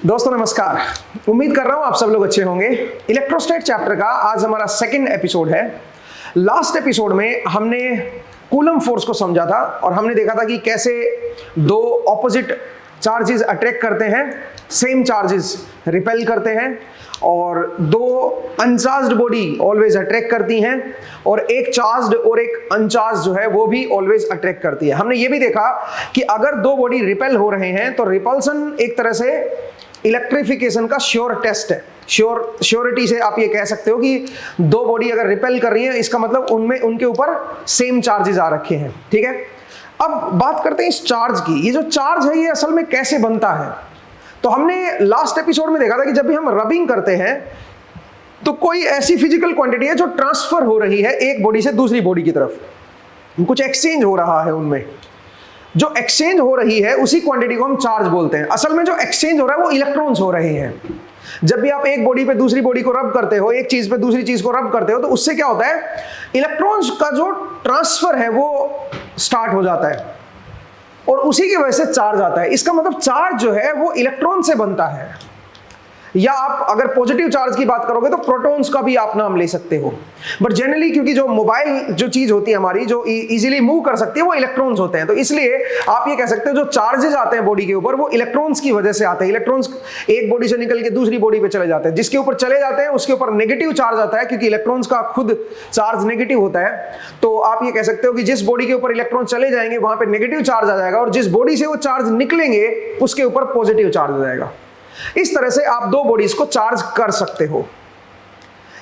दोस्तों नमस्कार। उम्मीद कर रहा हूं आप सब लोग अच्छे होंगे। इलेक्ट्रोस्टैट चैप्टर का आज हमारा सेकंड एपिसोड है। लास्ट एपिसोड में हमने कूलम फोर्स को समझा था और हमने देखा था कि कैसे दो ऑपोजिट चार्जेस अट्रैक्ट करते हैं, सेम चार्जेस रिपेल करते हैं, और दो अनचार्ज्ड बॉडी ऑलवेज अट्रैक्ट करती हैं, और एक चार्ज्ड और एक अनचार्ज जो है वो भी ऑलवेज अट्रैक्ट करती है। हमने ये भी देखा कि अगर दो बॉडी रिपेल हो रहे हैं तो रिपल्सन एक तरह से इलेक्ट्रिफिकेशन का श्योर टेस्ट है। श्योरिटी से आप ये कह सकते हो कि दो बॉडी अगर रिपेल कर रही है इसका मतलब उनमें उनके ऊपर सेम चार्जेस आ रखे हैं। ठीक है, अब बात करते हैं इस चार्ज की। ये जो चार्ज है ये असल में कैसे बनता है, तो हमने लास्ट एपिसोड में देखा था कि जब भी हम रबिंग करते हैं तो कोई ऐसी फिजिकल क्वांटिटी है जो ट्रांसफर हो रही है एक बॉडी से दूसरी बॉडी की तरफ, कुछ एक्सचेंज हो रहा है। उनमें जो एक्सचेंज हो रही है उसी क्वांटिटी को हम चार्ज बोलते हैं। असल में जो एक्सचेंज हो रहा है वो इलेक्ट्रॉन्स हो रहे हैं। जब भी आप एक बॉडी पे दूसरी बॉडी को रब करते हो, एक चीज पे दूसरी चीज को रब करते हो, तो उससे क्या होता है, इलेक्ट्रॉन्स का जो ट्रांसफर है वो स्टार्ट हो जाता है और उसी की वजह से चार्ज आता है। इसका मतलब चार्ज जो है वो इलेक्ट्रॉन से बनता है, या आप अगर पॉजिटिव चार्ज की बात करोगे तो प्रोटॉन्स का भी आप नाम ले सकते हो। बट जनरली क्योंकि जो मोबाइल जो चीज होती है हमारी, जो इजीली मूव कर सकती है, वो इलेक्ट्रॉन्स होते हैं, तो इसलिए आप ये कह सकते हो जो चार्जेस आते हैं बॉडी के ऊपर वो इलेक्ट्रॉन्स की वजह से आते हैं। इलेक्ट्रॉन्स एक बॉडी से निकल के दूसरी बॉडी पे चले जाते हैं, जिसके ऊपर चले जाते हैं उसके ऊपर नेगेटिव चार्ज आता है, क्योंकि इलेक्ट्रॉन्स का खुद चार्ज नेगेटिव होता है। तो आप ये कह सकते हो कि जिस बॉडी के ऊपर इलेक्ट्रॉन चले जाएंगे वहां पे नेगेटिव चार्ज आ जाएगा, और जिस बॉडी से वो चार्ज निकलेंगे उसके ऊपर पॉजिटिव चार्ज आ जाएगा। इस तरह से आप दो बॉडीज को चार्ज कर सकते हो।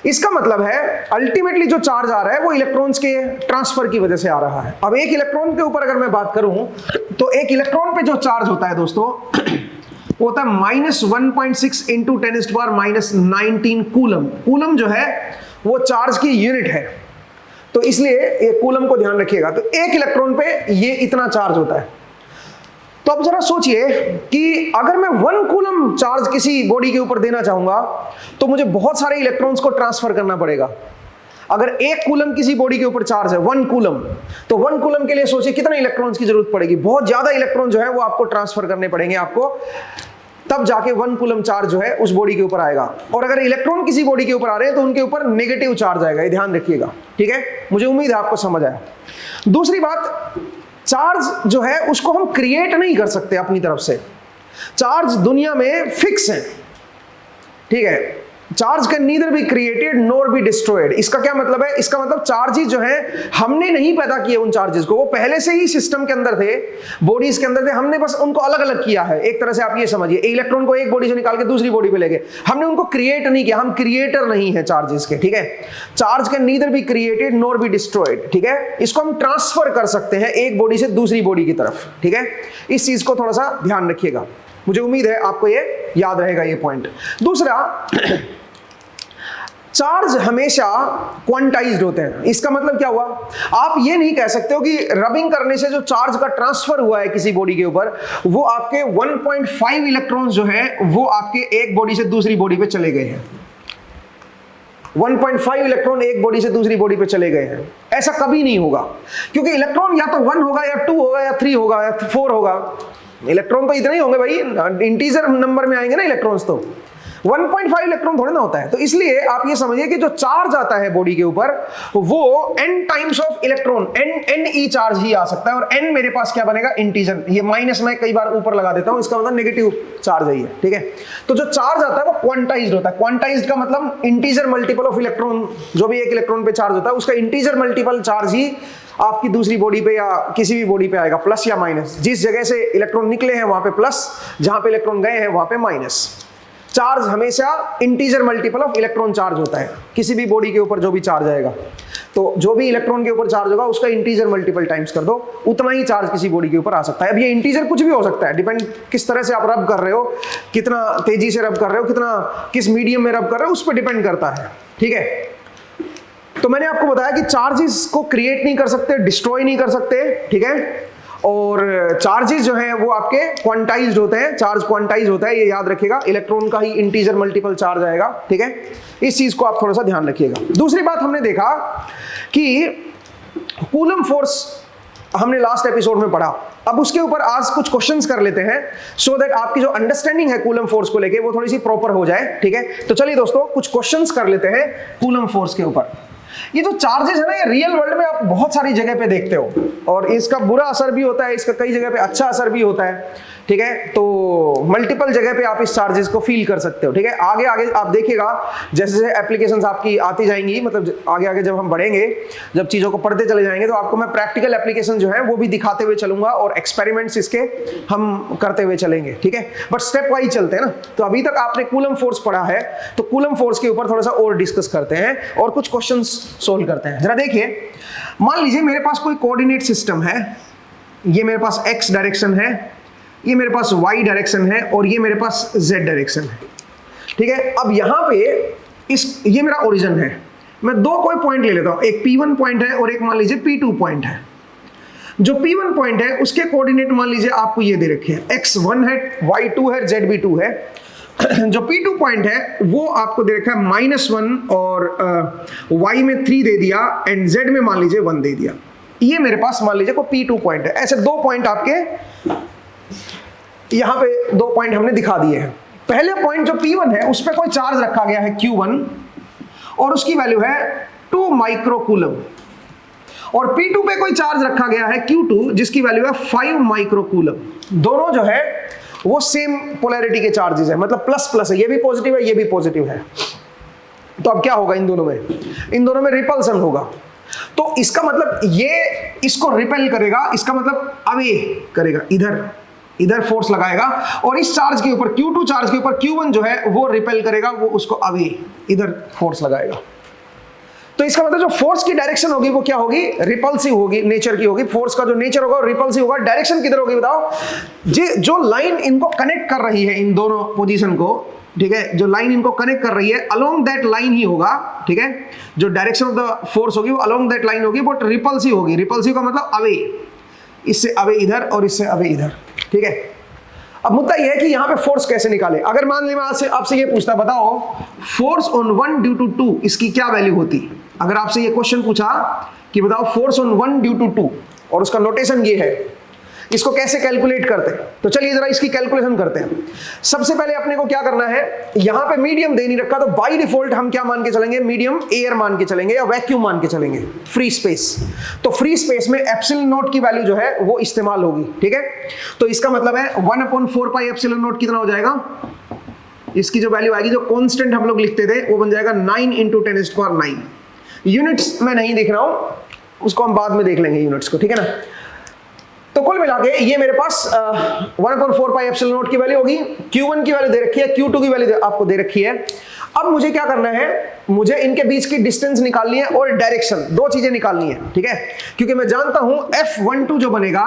इसका मतलब है अल्टीमेटली जो चार्ज आ रहा है वो इलेक्ट्रॉन्स के ट्रांसफर की वजह से आ रहा है। अब एक इलेक्ट्रॉन के ऊपर अगर मैं बात करूं तो एक इलेक्ट्रॉन पे जो चार्ज होता है दोस्तों वो होता है -1.6 इंटू 10⁻⁹ कूलम। कूलम जो है वो चार्ज की यूनिट है, तो इसलिए कूलम को ध्यान रखिएगा। तो एक इलेक्ट्रॉन पे ये इतना चार्ज होता है। तो अब जरा सोचिए कि अगर मैं 1 कूलम चार्ज किसी बॉडी के ऊपर देना चाहूंगा तो मुझे बहुत सारे इलेक्ट्रॉन्स को ट्रांसफर करना पड़ेगा। अगर 1 कूलम किसी बॉडी के ऊपर चार्ज है 1 कूलम, तो 1 कूलम के लिए सोचिए कितने इलेक्ट्रॉन्स की जरूरत पड़ेगी। बहुत ज्यादा इलेक्ट्रॉन जो है वो आपको ट्रांसफर करने पड़ेंगे आपको, तब जाके 1 कूलम चार्ज जो है उस बॉडी के ऊपर आएगा। और अगर इलेक्ट्रॉन किसी बॉडी के ऊपर आ रहे हैं तो उनके ऊपर नेगेटिव चार्ज आएगा, ये ध्यान रखिएगा। ठीक है, मुझे उम्मीद है आपको समझ आया। दूसरी बात, चार्ज जो है उसको हम क्रिएट नहीं कर सकते अपनी तरफ से। चार्ज दुनिया में फिक्स है, ठीक है। Charge can neither be created nor be destroyed. इसका क्या मतलब है, इसका मतलब चार्जेस जो हैं हमने नहीं पैदा किए उन चार्जेस को, वो पहले से ही सिस्टम के अंदर थे, बॉडीज के अंदर थे, हमने बस उनको अलग अलग किया है। एक तरह से आप ये समझिए, इलेक्ट्रॉन को एक बॉडी से निकाल के दूसरी बॉडी पे ले गए, हमने उनको क्रिएट नहीं किया, हम क्रिएटर नहीं है चार्जेस के। ठीक है, charge can neither be created nor be destroyed. ठीक है, इसको हम ट्रांसफर कर सकते हैं एक बॉडी से दूसरी बॉडी की तरफ। ठीक है, इस चीज को थोड़ा सा ध्यान रखिएगा, मुझे उम्मीद है आपको ये याद रहेगा ये पॉइंट। दूसरा, चार्ज हमेशा क्वांटाइज्ड होते हैं। इसका मतलब क्या हुआ, आप ये नहीं कह सकते हो कि रबिंग करने से जो चार्ज का ट्रांसफर हुआ है किसी बॉडी के ऊपर वो आपके 1.5 इलेक्ट्रॉन्स जो है वो आपके एक बॉडी से दूसरी बॉडी पे चले गए हैं। 1.5 इलेक्ट्रॉन एक बॉडी से दूसरी बॉडी पे चले गए हैं, ऐसा कभी नहीं होगा, क्योंकि इलेक्ट्रॉन या तो 1 होगा या 2 होगा या 3 होगा या 4 होगा। इलेक्ट्रॉन तो इतने ही होंगे भाई, इंटीजर नंबर में आएंगे ना इलेक्ट्रॉन्स, तो 1.5 इलेक्ट्रॉन थोड़े ना होता है। तो इसलिए आप ये समझिए कि जो चार्ज आता है बॉडी के ऊपर वो n times of electron, n e charge ही आ सकता है, और n मेरे पास क्या बनेगा, इंटीजर। ये माइनस मैं कई बार ऊपर लगा देता हूं, इसका मतलब नेगेटिव चार्ज है ये। ठीक है, तो जो चार्ज आता है वो क्वांटाइज्ड होता है। क्वांटाइज्ड का मतलब इंटीजर मल्टीपल ऑफ इलेक्ट्रॉन, जो भी एक इलेक्ट्रॉन पे चार्ज होता है उसका इंटीजर मल्टीपल चार्ज ही आपकी दूसरी बॉडी पे या किसी भी बॉडी पे आएगा, प्लस या माइनस। जिस जगह से इलेक्ट्रॉन निकले हैं वहां पे प्लस, जहां पे इलेक्ट्रॉन गए हैं वहां पे माइनस। चार्ज हमेशा integer multiple of electron charge होता है किसी भी बॉडी के ऊपर जो भी चार्ज आएगा। तो जो भी इलेक्ट्रॉन के ऊपर चार्ज होगा उसका इंटीजर मल्टीपल टाइम्स कर दो, उतना ही चार्ज किसी बॉडी के ऊपर आ सकता है। अब ये इंटीजर कुछ भी हो सकता है, डिपेंड किस तरह से आप रब कर रहे हो, कितना तेजी से रब कर रहे हो, कितना किस मीडियम में रब कर रहे हो, उस पर डिपेंड करता है। ठीक है, तो मैंने आपको बताया कि चार्जेस को क्रिएट नहीं कर सकते, डिस्ट्रॉय नहीं कर सकते। ठीक है, और चार्जेस जो हैं वो आपके क्वांटाइज्ड होते हैं। चार्ज क्वांटाइज होता है, ये याद रखिएगा। इलेक्ट्रॉन का ही इंटीजर मल्टीपल चार्ज आएगा। ठीक है, इस चीज को आप थोड़ा सा ध्यान रखिएगा। दूसरी बात हमने देखा कि कूलम फोर्स हमने लास्ट एपिसोड में पढ़ा। अब उसके ऊपर आज कुछ क्वेश्चंस कर लेते हैं सो दैट आपकी जो अंडरस्टैंडिंग है कूलम फोर्स को लेके वो थोड़ी सी प्रॉपर हो जाए, ठीक है। तो चलिए दोस्तों कुछ क्वेश्चंस कर लेते हैं कूलम फोर्स के ऊपर। ये जो चार्जेस है ना, ये रियल वर्ल्ड में आप बहुत सारी जगह पे देखते हो और इसका बुरा असर भी होता है, इसका कई जगह पे अच्छा असर भी होता है, ठीक है। तो मल्टीपल जगह पे आप इस चार्जेस को फील कर सकते हो, ठीक है। आगे आगे आप देखिएगा जैसे जैसे एप्लीकेशंस आपकी आती जाएंगी, मतलब आगे आगे जब हम बढ़ेंगे, जब चीज़ों को पढ़ते चले जाएंगे तो आपको मैं प्रैक्टिकल एप्लीकेशन जो है वो भी दिखाते हुए चलूंगा और एक्सपेरिमेंट्स इसके हम करते हुए चलेंगे, ठीक है। बट स्टेप वाइज चलते हैं ना। तो अभी तक आपने कूलम फोर्स पढ़ा है, तो कूलम फोर्स के ऊपर थोड़ा सा और डिस्कस करते हैं और कुछ क्वेश्चन सोल्व करते हैं। जरा देखिए, मान लीजिए मेरे पास कोई कोऑर्डिनेट सिस्टम है, ये मेरे पास एक्स डायरेक्शन है, ये मेरे पास y डायरेक्शन है और ये मेरे पास z डायरेक्शन है, ठीक है। अब यहाँ पे ये मेरा ओरिजिन है। मैं दो कोई पॉइंट ले लेता हूँ, एक P1 पॉइंट है और एक मान लीजिए P2 पॉइंट है। जो P1 पॉइंट है उसके कोऑर्डिनेट मान लीजिए आपको ये दे रखे हैं, x1 है, y2 है, z भी2 है। जो P2 पॉइंट है वो आपको दे रखा है -1 और y में 3 दे दिया एंड z में मान लीजिए 1 दे दिया। ये मेरे पास मान लीजिए को P2 पॉइंट है। ऐसे दो पॉइंट आपके यहां पे दो पॉइंट हमने दिखा दिए हैं। पहले पॉइंट जो P1 है उस पर कोई चार्ज रखा गया है Q1 और उसकी वैल्यू है 2 माइक्रोकूलम, और P2 पे कोई चार्ज रखा गया है Q2 जिसकी वैल्यू है 5 माइक्रोकूलम। दोनों जो है वो सेम पोलैरिटी के चार्जेस है, मतलब प्लस प्लस है, ये भी पॉजिटिव है, ये भी पॉजिटिव है। तो अब क्या होगा इन दोनों में? इन दोनों में रिपल्सन होगा। तो इसका मतलब ये इसको रिपेल करेगा, इसका मतलब अवे करेगा, इधर फोर्स लगाएगा और इस चार्ज के ऊपर Q2 चार्ज के ऊपर Q1 जो है वो रिपेल करेगा, वो उसको अवे इधर फोर्स लगाएगा। तो इसका मतलब जो फोर्स की डायरेक्शन होगी वो क्या होगी? रिपल्सिव होगी, नेचर की होगी। फोर्स का जो नेचर होगा रिपल्सिव होगा। डायरेक्शन किधर होगी बताओ? जो लाइन इनको कनेक्ट कर रही है, इन दोनों पोजीशन को, ठीक है, जो लाइन इनको कनेक्ट कर रही है अलोंग दैट लाइन ही होगा, ठीक है। जो डायरेक्शन ऑफ द फोर्स होगी वो अलोंग दैट लाइन होगी, बट रिपल्सिव होगी। रिपल्सिव का मतलब अवे, इससे अवे इधर और इससे अवे इधर, ठीक है। अब मुद्दा यह है कि यहां पे फोर्स कैसे निकाले। अगर मान ली मैं आपसे ये पूछता, बताओ फोर्स ऑन 1 ड्यू टू 2 इसकी क्या वैल्यू होती? अगर आपसे ये क्वेश्चन पूछा कि बताओ फोर्स ऑन 1 ड्यू टू 2 और उसका नोटेशन ये है, इसको कैसे कैलकुलेट करते हैं? तो चलिए जरा इसकी कैलकुलेशन करते हैं। सबसे पहले अपने को क्या करना है, यहां पे मीडियम दे नहीं रखा तो बाय डिफॉल्ट हम क्या मान के चलेंगे? मीडियम एयर मान के चलेंगे या वैक्यूम मान के चलेंगे, फ्री स्पेस। तो फ्री स्पेस में एप्सिलॉन नॉट की वैल्यू जो है वो इस्तेमाल होगी, ठीक है। तो इसका मतलब है 1/4 पाई एप्सिलॉन नॉट कितना हो जाएगा? इसकी जो वैल्यू आएगी, जो कांस्टेंट हम लोग लिखते थे, वो बन जाएगा 9 × 10⁹। यूनिट्स में नहीं देख रहा हूं, उसको हम बाद में देख लेंगे यूनिट्स को, ठीक है ना। तो कुल मिला के ये मेरे पास 1/4 पाई एप्सिलॉन नॉट की वैल्यू होगी। Q1 की वैल्यू दे रखी है, Q2 की वैल्यू आपको दे रखी है। अब मुझे क्या करना है, मुझे इनके बीच की डिस्टेंस निकालनी है और डायरेक्शन, दो चीजें निकालनी है, ठीक है। क्योंकि मैं जानता हूं F12 जो बनेगा,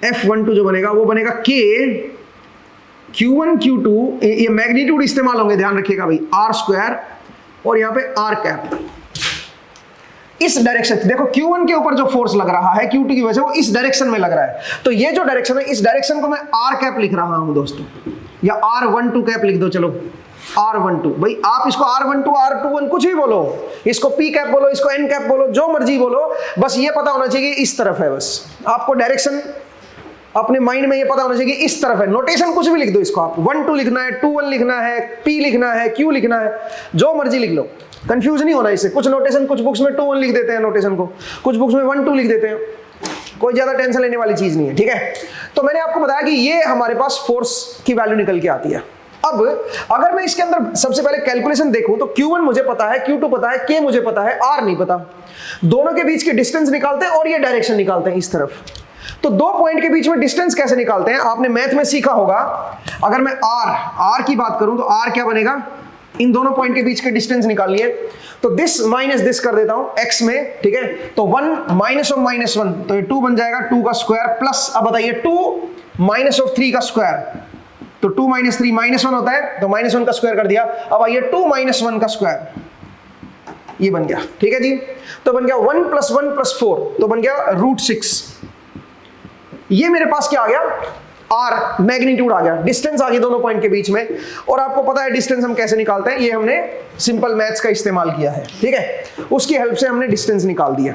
F12 जो बनेगा वो बनेगा K Q1 Q2, ये मैग्नीट्यूड इस्तेमाल होंगे, ध्यान रखिएगा भाई, R² और यहां पे R कैप। इस डायरेक्शन, देखो Q1 के ऊपर जो फोर्स लग रहा है Q2 की वजह से वो इस डायरेक्शन में लग रहा है। तो ये जो डायरेक्शन है, इस डायरेक्शन को मैं R कैप लिख रहा हूं दोस्तों, या R12 कैप लिख दो। चलो R12, भाई आप इसको R12 R21 कुछ भी बोलो, इसको P कैप बोलो, इसको N कैप बोलो, जो मर्जी बोलो, बस ये पता होना चाहिए इस तरफ है। बस आपको डायरेक्शन अपने माइंड में ये पता होना चाहिए इस तरफ है। नोटेशन कुछ भी लिख दो, इसको आप 12 लिखना है, 21 लिखना है, P लिखना है, Q लिखना है, जो मर्जी लिख लो, कंफ्यूज नहीं होना इससे। कुछ नोटेशन, कुछ बुक्स में 21 लिख देते हैं नोटेशन को, कुछ बुक्स में 12 लिख देते हैं, कोई ज्यादा टेंशन लेने वाली चीज नहीं है, ठीक है। तो मैंने आपको बताया कि ये हमारे पास फोर्स की वैल्यू निकल के आती है। अब अगर मैं इसके अंदर सबसे पहले कैलकुलेशन देखूं तो Q1 मुझे पता है, Q2 पता है, K मुझे पता है, R नहीं पता। दोनों के बीच की डिस्टेंस निकालते हैं और ये डायरेक्शन निकालते हैं इस तरफ। तो दो पॉइंट के बीच में डिस्टेंस कैसे निकालते हैं, आपने मैथ में सीखा होगा। अगर मैं R की बात करूं तो R क्या बनेगा? इन दोनों पॉइंट के बीच के डिस्टेंस निकालनी है, तो दिस माइनस दिस कर देता हूं x में, ठीक है। तो 1 माइनस ऑफ -1, तो ये 2 बन जाएगा, 2 का स्क्वायर प्लस, अब बताइए 2 माइनस ऑफ 3 का स्क्वायर, तो 2 - 3 -1 होता है, तो -1 का स्क्वायर कर दिया। अब आइए 2 - 1 का स्क्वायर, ये बन गया, ठीक है जी। तो बन गया 1 + 1 + 4, तो बन गया √6। ये मेरे पास क्या आ गया? आर मैग्नीट्यूड आ गया, डिस्टेंस आ गई दोनों पॉइंट के बीच में। और आपको पता है डिस्टेंस हम कैसे निकालते हैं, ये हमने सिंपल मैथ्स का इस्तेमाल किया है, ठीक है, उसकी हेल्प से हमने डिस्टेंस निकाल दिया।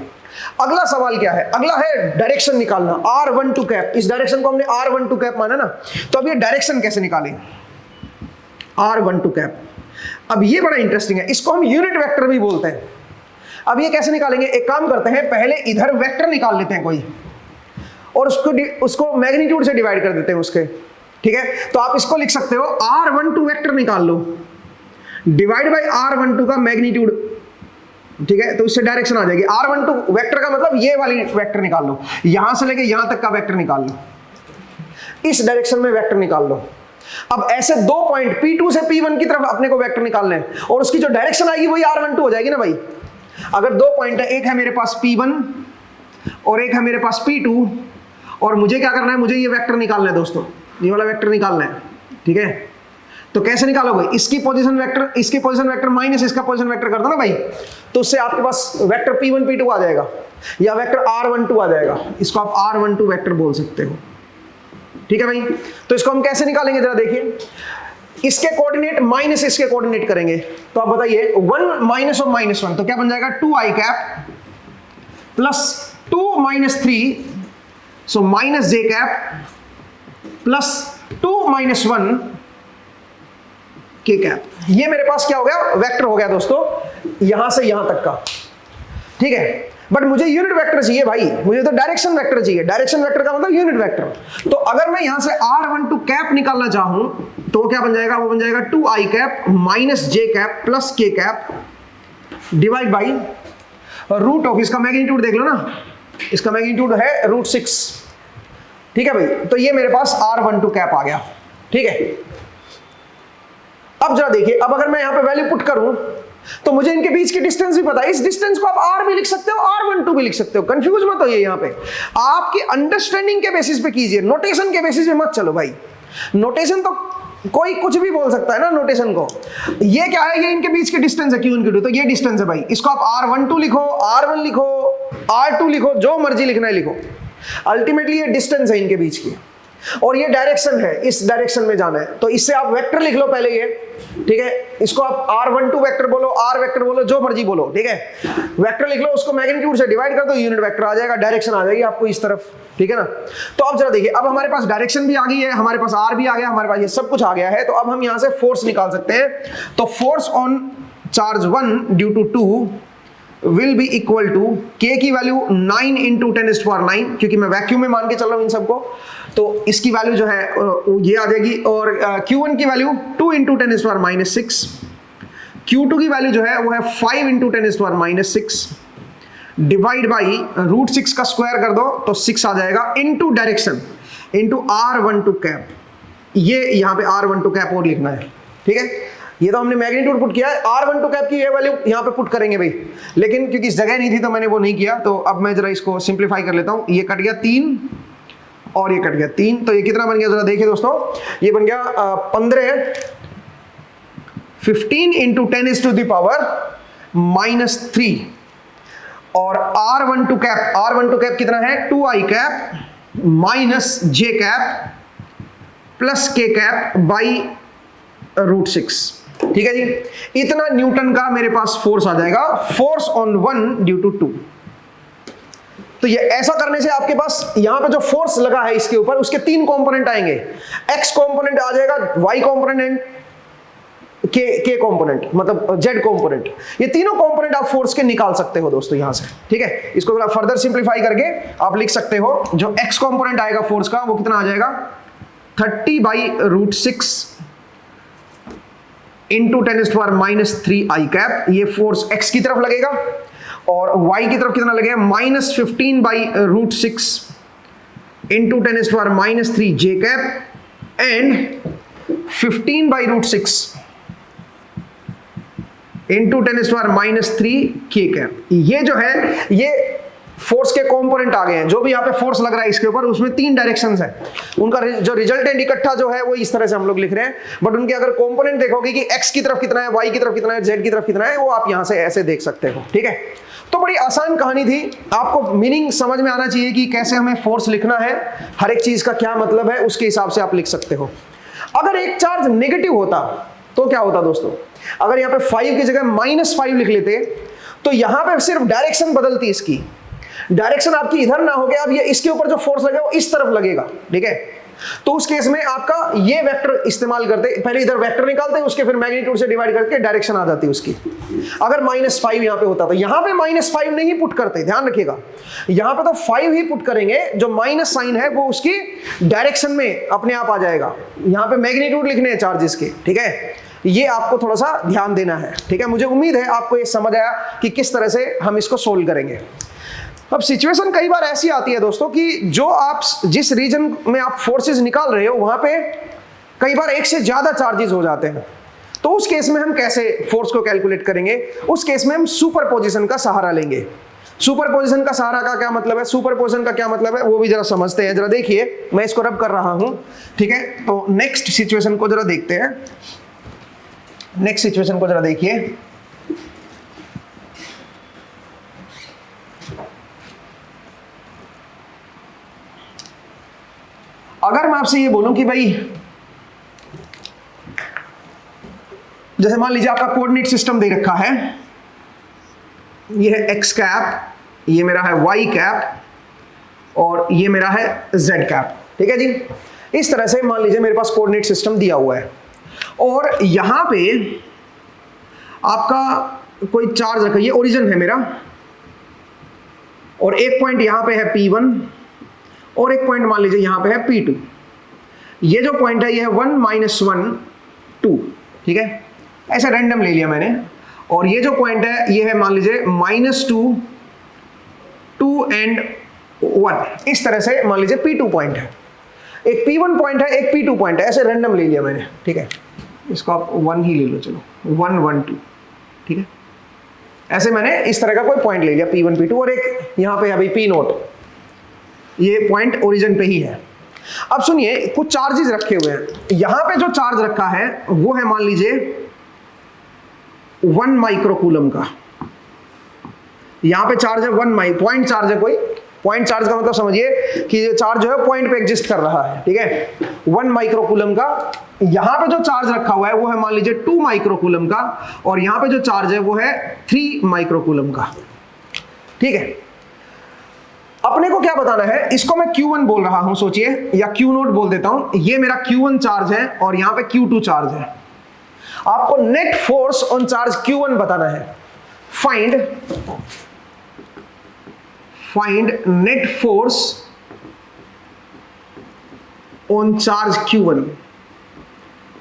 अगला सवाल क्या है, अगला है डायरेक्शन निकालना, r12 कैप। इस डायरेक्शन को हमने r12 कैप माना ना, तो अब ये डायरेक्शन कैसे निकालें, r12 कैप। अब ये बड़ा इंटरेस्टिंग है, इसको हम यूनिट वेक्टर भी बोलते हैं। अब ये कैसे निकालेंगे, एक काम करते हैं, पहले इधर वेक्टर निकाल लेते हैं कोई, और उसको मैग्नीट्यूड से डिवाइड कर देते हैं उसके, ठीक है। तो आप इसको लिख सकते हो r12 वेक्टर निकाल लो डिवाइड बाय r12 का मैग्नीट्यूड, ठीक है, तो इससे डायरेक्शन आ जाएगी। r12 वेक्टर का मतलब ये वाली वेक्टर निकाल लो, यहां से लेके यहां तक का वेक्टर निकाल लो, इस डायरेक्शन में वेक्टर निकाल लो। अब ऐसे दो पॉइंट P2 से P1 की तरफ अपने को वेक्टर निकालना है, और उसकी जो डायरेक्शन आएगी वही r12 हो जाएगी ना भाई। अगर दो पॉइंट है, एक है मेरे पास P1 और एक है मेरे पास P2, और मुझे क्या करना है, मुझे ये वेक्टर निकालना है दोस्तों, ये वाला वेक्टर निकालना है, ठीक है। तो कैसे निकालोगे, इसकी पोजीशन वेक्टर माइनस इसका पोजीशन वेक्टर कर दो ना भाई, तो उससे आपके पास वेक्टर P1 P2 आ जाएगा, या वेक्टर r12 आ जाएगा। इसको आप r12 वेक्टर बोल सकते हो, ठीक है भाई। तो इसको हम कैसे निकालेंगे जरा देखिए, इसके कोऑर्डिनेट माइनस इसके कोऑर्डिनेट करेंगे, तो आप बताइए 1 माइनस और -1, तो क्या बन जाएगा 2i cap plus 2 minus 3, so minus j cap plus 2 minus 1 k cap. ये मेरे पास क्या हो गया, वेक्टर हो गया दोस्तों, यहां से यहां तक का, ठीक है। बट मुझे यूनिट वेक्टर चाहिए भाई, मुझे तो डायरेक्शन वेक्टर चाहिए। डायरेक्शन वेक्टर का मतलब यूनिट वेक्टर। तो अगर मैं यहां से r12 कैप निकालना चाहूं तो क्या बन जाएगा, वो बन जाएगा 2i cap minus j cap plus k cap divide by root of, इसका मैग्नीट्यूड देख लो ना, इसका मैग्नीट्यूड है √6, ठीक है भाई। तो ये मेरे पास r12 कैप आ गया, ठीक है। अब जरा देखिए, अब अगर मैं यहां पे वैल्यू पुट करूं तो मुझे इनके बीच की डिस्टेंस भी पता है। इस डिस्टेंस को आप r भी लिख सकते हो, r12 भी लिख सकते हो, कंफ्यूज मत होइए। यहां पे आपकी अंडरस्टैंडिंग के बेसिस पे कीजिए, नोटेशन के बेसिस पे मत चलो भाई। नोटेशन तो कोई कुछ भी बोल सकता है ना नोटेशन को। ये क्या है, ये इनके बीच की डिस्टेंस है Q1 Q2, तो ये डिस्टेंस है भाई। इसको आप r12 लिखो, r1 लिखो, r2 लिखो, जो मर्जी लिखना है लिखो। अल्टीमेटली ये डिस्टेंस है इनके बीच की, और ये डायरेक्शन है, इस डायरेक्शन में जाना है। तो इससे आप वेक्टर लिख लो पहले ये, ठीक है। इसको आप r12 वेक्टर बोलो, r वेक्टर बोलो, जो मर्जी बोलो, ठीक है। वेक्टर लिख लो, उसको मैग्नीट्यूड से डिवाइड कर दो, यूनिट वेक्टर आ जाएगा, डायरेक्शन आ जाएगी आपको इस तरफ, ठीक है ना। तो अब जरा देखिए, अब हमारे पास डायरेक्शन भी आ गई है, हमारे पास r भी आ गया, हमारे पास ये सब कुछ आ गया है। तो अब हम यहां से फोर्स निकाल सकते हैं। तो force on charge 1 due to 2 will be equal to k की वैल्यू 9 into 10⁹, क्योंकि मैं वैक्यूम में मान के चल रहा हूं इन सबको, तो इसकी वैल्यू जो है ये आ जाएगी। और Q1 की वैल्यू 2 into 10⁻⁶, Q2 की वैल्यू जो है वो है 5 into 10⁻⁶, डिवाइड बाई √6 का स्क्वायर कर दो तो 6 आ जाएगा, into direction into r12 cap. ये यहाँ पे r12 कैप और लिखना है, ठीक है। ये तो हमने मैग्नीट्यूड पुट किया है, r12 कैप की ये वैल्यू यहाँ पे पुट करेंगे भाई, लेकिन क्योंकि इस जगह नहीं थी तो मैंने वो नहीं किया। तो अब मैं जरा इसको सिंप्लीफाई कर लेता हूँ। ये कट गया 3 और ये कट गया 3, तो ये कितना बन गया जरा देखिए दोस्तों, ये बन गया 15 into 10⁻⁻³ और r12 कैप कितना है 2i cap minus j cap plus k cap by √6, ठीक है जी। इतना न्यूटन का मेरे पास फोर्स आ जाएगा, फोर्स ऑन 1 ड्यू टू 2। तो ये ऐसा करने से आपके पास यहां पे जो फोर्स लगा है इसके ऊपर, उसके 3 कंपोनेंट आएंगे। x कंपोनेंट आ जाएगा, y कंपोनेंट, k कंपोनेंट, मतलब z कंपोनेंट। ये तीनों कंपोनेंट आप फोर्स के निकाल सकते हो दोस्तों यहां से, ठीक है। इसको थोड़ा फर्दर सिंप्लीफाई करके आप लिख सकते हो, जो x कंपोनेंट आएगा फोर्स का वो कितना आ जाएगा 30/√6 इंटू 10⁻⁻³ कैप। ये फोर्स x की तरफ लगेगा, और y की तरफ कितना लगेगा -15/√6 into 10⁻⁻³ j cap and 15/√6 into 10⁻⁻³ k cap. ये जो है ये फोर्स के कंपोनेंट आ गए हैं, जो भी यहाँ पे फोर्स लग रहा है इसके ऊपर, उसमें 3 डायरेक्शंस है। उनका जो रिजल्टेंट इकट्ठा जो है वो इस तरह से हम लोग लिख रहे हैं, बट उनके अगर कंपोनेंट देखोगे कि एक्स की तरफ कितना है, वाई की तरफ कितना है, जेड की तरफ कितना है, वो आप यहाँ से ऐसे देख सकते हो। ठीक है, तो बड़ी आसान कहानी थी, आपको मीनिंग समझ में आना चाहिए कि कैसे हमें फोर्स लिखना है, हर एक चीज का क्या मतलब है, उसके हिसाब से आप लिख सकते हो। अगर एक चार्ज नेगेटिव होता तो क्या होता दोस्तों, अगर यहाँ पे 5 की जगह -5 लिख लेते तो यहाँ पे सिर्फ डायरेक्शन बदलती, इसकी डायरेक्शन आपकी इधर ना हो गया, अब ये इसके ऊपर जो फोर्स लगेगा वो इस तरफ लगेगा। ठीक है, तो उस केस में आपका ये वेक्टर इस्तेमाल करते, पहले इधर वेक्टर निकालते हैं, उसके फिर मैग्नीट्यूड से डिवाइड करके डायरेक्शन आ जाती है उसकी। अगर -5 यहाँ पे होता तो यहाँ पे -5 नहीं पुट करते, ध्यान रखिएगा, यहाँ पे तो 5 ही पुट करेंगे, जो माइनस साइन है वो उसकी डायरेक्शन में अपने आप आ जाएगा। यहाँ पे मैग्नीट्यूड लिखने हैं चार्जेस के। ठीक है, ये आपको थोड़ा सा ध्यान देना है। ठीक है, मुझे उम्मीद है आपको ये समझ आया कि किस तरह से हम इसको सोल्व करेंगे। अब सिचुएशन कई बार ऐसी आती है दोस्तों कि जो आप जिस रीजन में आप फोर्सेस निकाल रहे हो वहां पे कई बार एक से ज्यादा चार्जेस हो जाते हैं, तो उस केस में हम कैसे फोर्स को कैलकुलेट करेंगे? उस केस में हम सुपरपोजिशन का सहारा लेंगे। सुपरपोजिशन का सहारा का क्या मतलब है, सुपरपोजिशन का क्या मतलब है, वो भी जरा समझते हैं। जरा देखिए, मैं इसको रब कर रहा हूं। ठीक है, तो नेक्स्ट सिचुएशन को जरा देखते हैं। नेक्स्ट सिचुएशन को जरा देखिए। अगर मैं आपसे ये बोलूं कि भाई, जैसे मान लीजिए आपका कोऑर्डिनेट सिस्टम दे रखा है, ये है एक्स कैप, ये मेरा है वाई कैप और ये मेरा है जेड कैप। ठीक है जी, इस तरह से मान लीजिए मेरे पास कोऑर्डिनेट सिस्टम दिया हुआ है और यहां पे आपका कोई चार्ज रखा, ये ओरिजिन है मेरा, और एक पॉइंट यहां पे है P1 और एक पॉइंट मान लीजिए यहां पे है P2। ये जो पॉइंट है ये है 1 -1 2। ठीक है, ऐसा रैंडम ले लिया मैंने। और ये जो पॉइंट है ये है मान लीजिए -2 2 एंड 1। इस तरह से मान लीजिए P2 पॉइंट है, एक P1 पॉइंट है, एक P2 पॉइंट है, ऐसे रैंडम ले लिया मैंने। ठीक है, इसको आप 1 ही ले लो, चलो 1 1 2। ठीक है, ऐसे मैंने इस तरह का कोई पॉइंट ले लिया P1 P2 और एक यहां पे अभी P0, ये पॉइंट ओरिजिन पे ही है। अब सुनिए, कुछ चार्जेस रखे हुए हैं। यहां पे जो चार्ज रखा है वो है मान लीजिए 1 माइक्रोकूलम का। यहां पे चार्ज है 1 पॉइंट चार्ज है कोई। पॉइंट चार्ज का मतलब समझिए कि ये चार्ज जो है पॉइंट पे एग्जिस्ट कर रहा है। ठीक है, 1 माइक्रोकूलम का। यहां पे जो चार्ज रखा हुआ है वो है मान लीजिए 2 माइक्रोकूलम का, और यहां पे जो चार्ज है वो है 3 माइक्रोकूलम का। ठीक है, अपने को क्या बताना है, इसको मैं Q1 बोल रहा हूं, सोचिए, या Q0 बोल देता हूं। ये मेरा Q1 चार्ज है और यहां पे Q2 चार्ज है। आपको net force on charge Q1 बताना है। Find net force on charge Q1।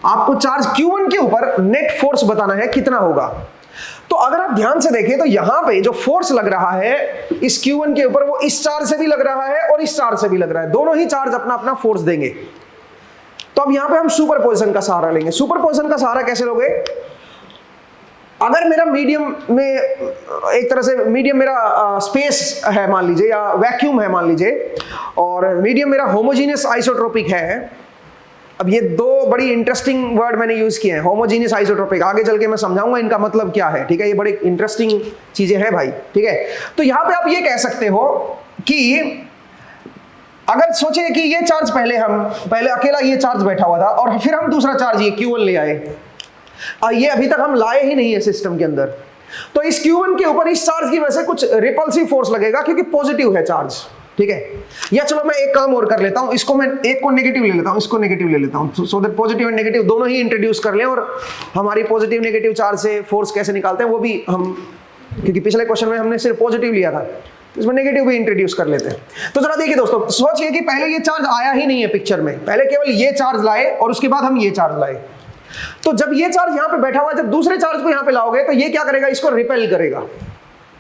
आपको चार्ज Q1 के ऊपर नेट फोर्स बताना है कितना होगा। तो अगर आप ध्यान से देखें तो यहां पे जो फोर्स लग रहा है इस Q1 के ऊपर, वो इस चार्ज से भी लग रहा है और इस चार्ज से भी लग रहा है, दोनों ही चार्ज अपना अपना फोर्स देंगे। तो अब यहां पे हम सुपरपोजिशन का सहारा लेंगे। सुपरपोजिशन का सहारा कैसे लोगे? अगर मेरा मीडियम में एक तरह से मीडियम मेरा स्पेस है मान लीजिए, या वैक्यूम है मान लीजिए, और मीडियम मेरा होमोजीनियस आइसोट्रोपिक है। अब ये दो बड़ी इंटरेस्टिंग वर्ड मैंने यूज किए हैं, होमोजीनियस आइसोट्रोपिक। आगे चल के मैं समझाऊंगा इनका मतलब क्या है। ठीक है, ये बड़ी इंटरेस्टिंग चीजें हैं भाई। ठीक है, तो यहां पे आप ये कह सकते हो कि अगर सोचे कि ये चार्ज पहले अकेला ये चार्ज बैठा हुआ था और फिर हम दूसरा चार्ज ये Q1 ले आए, और ये अभी तक हम लाए ही नहीं है सिस्टम के अंदर, तो इस Q1 के ऊपर इस चार्ज की वजह से कुछ रिपल्सिव फोर्स लगेगा क्योंकि पॉजिटिव है चार्ज। ठीक है, या चलो मैं एक काम और कर लेता हूं, इसको मैं एक को नेगेटिव ले लेता हूं, इसको नेगेटिव ले लेता हूं, so that positive and negative दोनों ही इंट्रोड्यूस कर लें, और हमारी पॉजिटिव नेगेटिव चार्ज से फोर्स कैसे निकालते हैं वो भी हम, क्योंकि पिछले क्वेश्चन में हमने सिर्फ पॉजिटिव लिया था, तो इसमें नेगेटिव भी इंट्रोड्यूस कर लेते हैं। तो जरा देखिए दोस्तों, सोचिए कि पहले ये चार्ज आया ही नहीं है पिक्चर में, पहले केवल ये चार्ज लाए और उसके बाद हम ये चार्ज लाए। तो जब ये चार्ज यहां पे बैठा हुआ है, जब दूसरे चार्ज को यहां पे लाओगे तो ये क्या करेगा, इसको रिपेल करेगा।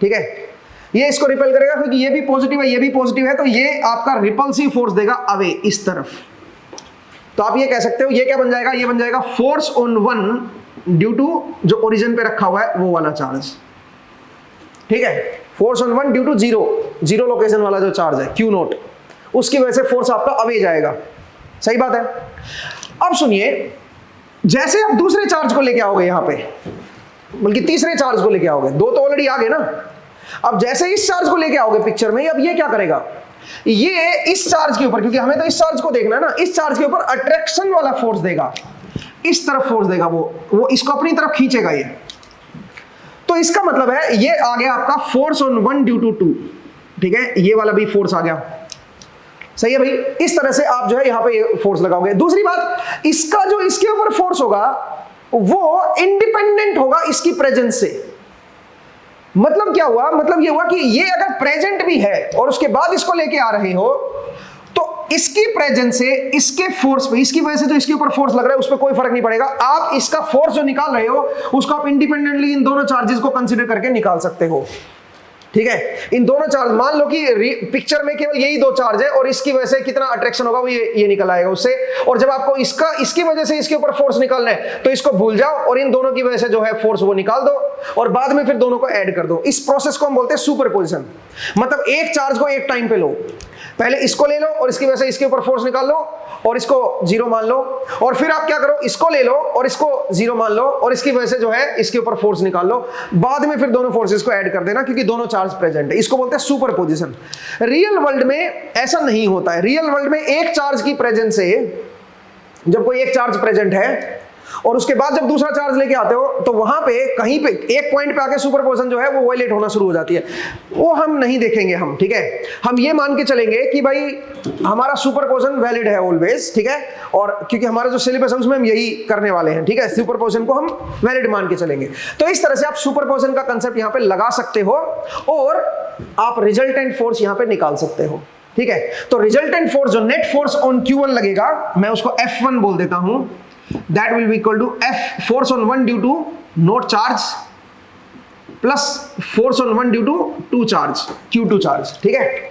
ठीक है, ये इसको रिपेल करेगा क्योंकि ये भी पॉजिटिव है, ये भी पॉजिटिव है, तो ये आपका रिपल्सिव फोर्स देगा अवे, इस तरफ। तो आप ये कह सकते हो, ये क्या बन जाएगा, ये बन जाएगा force on one due to जो ओरिजिन पे रखा हुआ है वो वाला चार्ज। ठीक है, force on one due to zero location वाला जो चार्ज है क्यू नॉट, उसकी वजह से फोर्स आपका अवे जाएगा। सही बात है। अब सुनिए, जैसे आप दूसरे चार्ज को लेके आओगे यहां पे, बल्कि तीसरे चार्ज को लेके आओगे, दो तो ऑलरेडी आ गए ना, अब जैसे इस चार्ज को लेके आओगे पिक्चर में, अब ये क्या करेगा, ये इस चार्ज के ऊपर, क्योंकि हमें तो इस चार्ज को देखना है ना, इस चार्ज के ऊपर अट्रैक्शन वाला फोर्स देगा, इस तरफ फोर्स देगा, वो इसको अपनी तरफ खींचेगा ये। तो इसका मतलब है ये आ गया आपका force on one due to two, ठीक है, ये वाला भी फोर्स आ गया। सही है भाई। इस तरह से आप जो है यहां पे ये फोर्स लगाओगे। दूसरी बात, इसका जो इसके ऊपर फोर्स होगा वो इंडिपेंडेंट होगा इसकी प्रेजेंस से। मतलब क्या हुआ, मतलब ये हुआ कि ये अगर प्रेजेंट भी है और उसके बाद इसको लेके आ रहे हो, तो इसकी प्रेजेंस से इसके फोर्स पे, इसकी वजह से जो इसके ऊपर फोर्स लग रहा है उस पर कोई फर्क नहीं पड़ेगा। आप इसका फोर्स जो निकाल रहे हो उसको आप इंडिपेंडेंटली इन दोनों चार्जेस को कंसीडर करके निकाल सकते हो। ठीक है, इन दोनों चार्ज, मान लो कि पिक्चर में केवल यही दो चार्ज है और इसकी वजह से कितना अट्रैक्शन होगा वो ये निकल आएगा उससे, और जब आपको इसकी वजह से इसके ऊपर फोर्स निकालना है तो इसको भूल जाओ और इन दोनों की वजह से जो है फोर्स वो निकाल दो और बाद में फिर दोनों को ऐड कर दो। इस प्रोसेस को हम बोलते हैं सुपरपोजिशन। मतलब एक चार्ज को एक टाइम पे लो, पहले इसको ले लो और इसकी वजह से इसके ऊपर फोर्स निकाल लो और इसको जीरो मान लो, और फिर आप क्या करो, इसको ले लो और इसको जीरो मान लो और इसकी वजह से जो है इसके ऊपर फोर्स निकाल लो, बाद में फिर दोनों फोर्सेस को ऐड कर देना क्योंकि दोनों चार्ज प्रेजेंट है। इसको बोलते हैं सुपरपोजिशन। रियल वर्ल्ड में ऐसा नहीं होता है। रियल वर्ल्ड में एक चार्ज की प्रेजेंस से, जब कोई एक चार्ज प्रेजेंट है और उसके बाद जब दूसरा चार्ज लेके आते हो तो वहां पे कहीं पे एक पॉइंट पे आके सुपरपोजिशन जो है वो वायलेट होना शुरू हो जाती है। वो हम नहीं देखेंगे हम, ठीक है। हम ये मान के चलेंगे कि भाई हमारा सुपरपोजिशन वैलिड है ऑलवेज, ठीक है, और क्योंकि हमारा जो सिलेबस है उसमें हम यही करने वाले हैं, ठीक है। सुपरपोजिशन को हम वैलिड मान के चलेंगे। तो इस तरह से आप सुपरपोजिशन का कंसेप्ट यहाँ पे लगा सकते हो और आप रिजल्टेंट फोर्स यहाँ पे निकाल सकते हो, ठीक है। तो रिजल्टेंट फोर्स, जो नेट फोर्स ऑन Q1 लगेगा, मैं उसको F1 बोल देता हूं, that will be equal to F force on one due to node charge plus force on one due to two charge, Q2 charge, ठीक है।